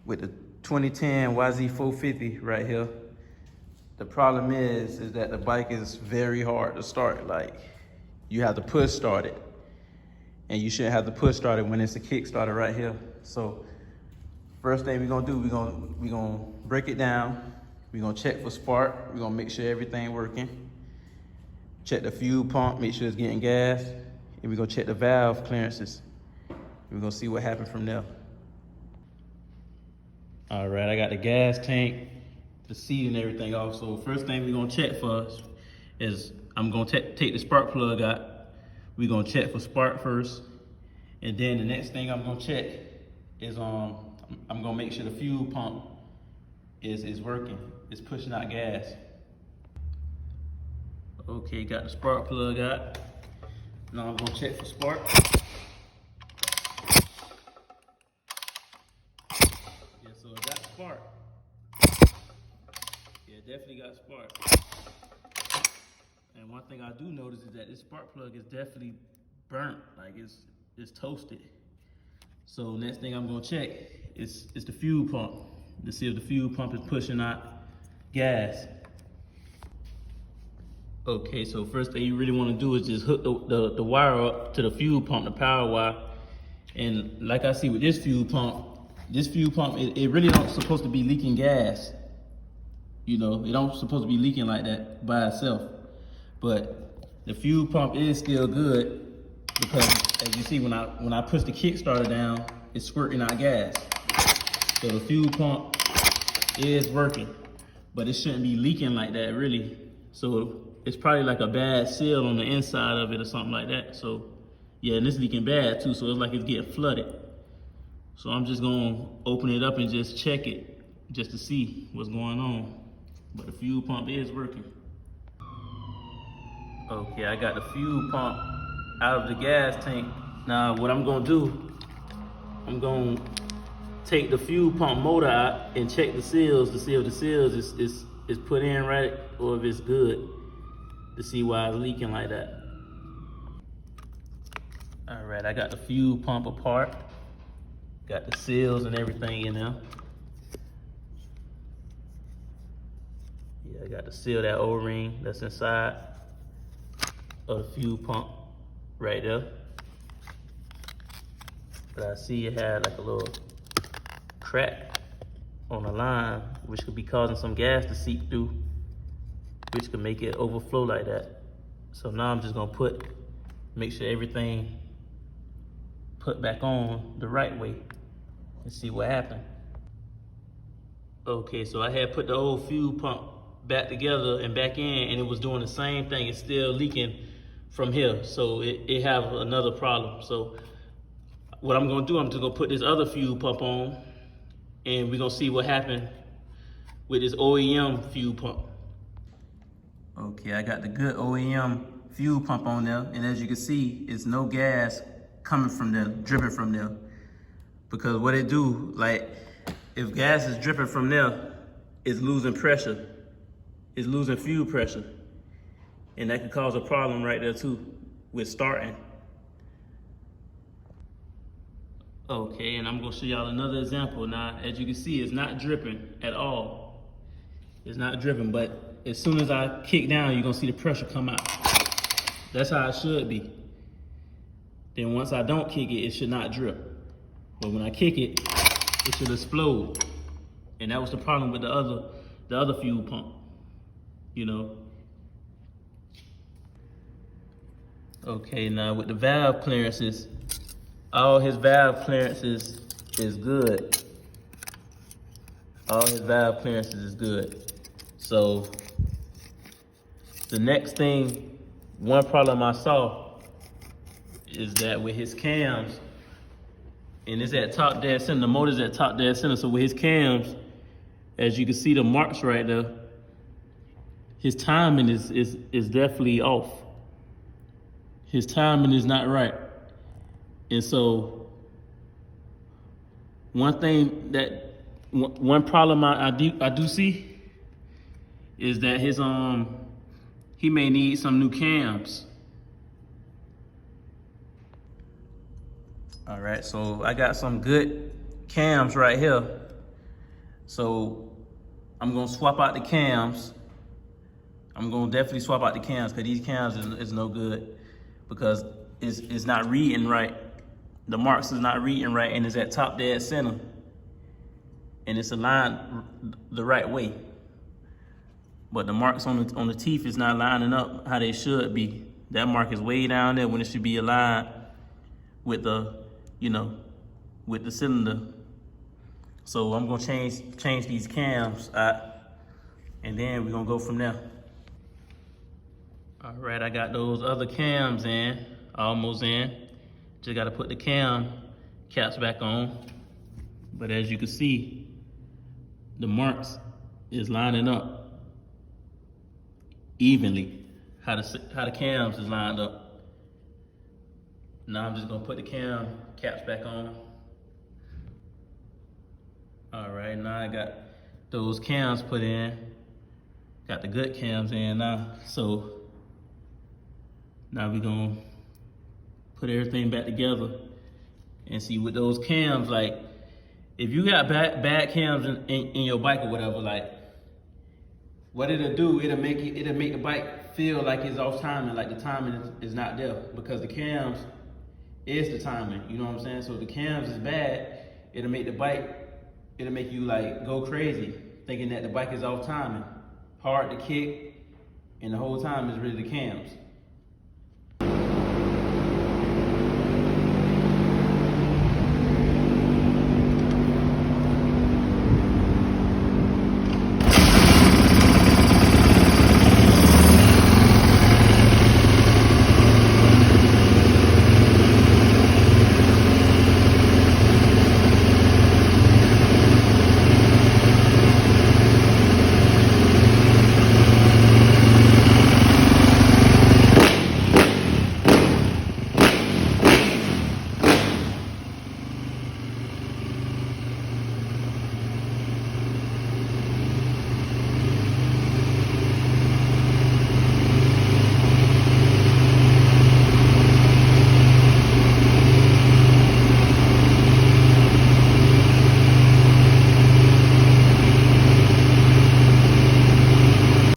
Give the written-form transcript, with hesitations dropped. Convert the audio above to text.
with the 2010 yz450 right here. The problem is that the bike is very hard to start. Like, you have to push start it, and you shouldn't have to push start it when it's a Kickstarter right here. So first thing we're gonna do, we're gonna break it down. We're gonna check for spark. We're gonna make sure everything working. Check the fuel pump, make sure it's getting gas, and we're gonna check the valve clearances. We're gonna see what happened from there. All right, I got the gas tank, the seat and everything off. So first thing we're gonna check for is I'm gonna take the spark plug out. We're gonna check for spark first. And then the next thing I'm gonna check is I'm gonna make sure the fuel pump is working. It's pushing out gas. Okay, got the spark plug out. Now I'm gonna check for spark. Yeah, so it got spark. Yeah, definitely got spark. And one thing I do notice is that this spark plug is definitely burnt, like it's toasted. So next thing I'm gonna check is the fuel pump to see if the fuel pump is pushing out gas. Okay, so first thing you really want to do is just hook the wire up to the fuel pump, the power wire. And like I see with this fuel pump, it really don't supposed to be leaking gas. You know, it don't supposed to be leaking like that by itself. But the fuel pump is still good because, as you see, when I push the Kickstarter down, it's squirting out gas. So the fuel pump is working, but it shouldn't be leaking like that, really. So it's probably like a bad seal on the inside of it or something like that. So yeah, and it's leaking bad too, so it's like it's getting flooded. So I'm just gonna open it up and just check it, just to see what's going on. But the fuel pump is working. Okay, I got the fuel pump out of the gas tank. Now what I'm gonna do, I'm gonna take the fuel pump motor out and check the seals to see if the seals is put in right or if it's good, to see why it's leaking like that. All right, I got the fuel pump apart. Got the seals and everything in there. Yeah, I got to seal that O-ring that's inside of the fuel pump right there. But I see it had like a little crack on the line, which could be causing some gas to seep through, which could make it overflow like that. So now I'm just gonna make sure everything put back on the right way and see what happened. Okay, so I had put the old fuel pump back together and back in, and it was doing the same thing. It's still leaking from here, so it have another problem. So what I'm gonna do, I'm just gonna put this other fuel pump on, and we're gonna see what happened with this OEM fuel pump. Okay, I got the good OEM fuel pump on there, and as you can see, it's no gas coming from there, dripping from there. Because what it do, like, if gas is dripping from there, it's losing pressure. It's losing fuel pressure. And that could cause a problem right there too, with starting. Okay, and I'm gonna show y'all another example. Now, as you can see, it's not dripping at all. It's not dripping, but as soon as I kick down, you're gonna see the pressure come out. That's how it should be. Then once I don't kick it, it should not drip. But when I kick it, it should explode. And that was the problem with the other fuel pump, you know. Okay, now with the valve clearances, all his valve clearances is good. All his valve clearances is good. So the next thing, one problem I saw is that with his cams, and it's at top dead center, the motor's at top dead center, so with his cams, as you can see the marks right there, his timing is definitely off. His timing is not right. And so one problem I do see is that he may need some new cams. All right, so I got some good cams right here. So I'm gonna swap out the cams. I'm gonna definitely swap out the cams because these cams is no good because it's not reading right. The marks is not reading right and it's at top dead center. And it's aligned the right way. But the marks on the teeth is not lining up how they should be. That mark is way down there when it should be aligned with the, with the cylinder. So I'm gonna change these cams out, and then we're gonna go from there. All right, I got those other cams in, almost in. Just gotta put the cam caps back on. But as you can see, the marks is lining up evenly, how the cams is lined up. Now I'm just gonna put the cam caps back on. All right, now I got those cams put in. Got the good cams in now. So now we're gonna put everything back together and see with those cams, like if you got bad cams in your bike or whatever, like what it'll do, it'll make the bike feel like it's off timing, like the timing is not there, because the cams is the timing, you know what I'm saying? So if the cams is bad, it'll make you like go crazy, thinking that the bike is off timing, hard to kick, and the whole time is really the cams.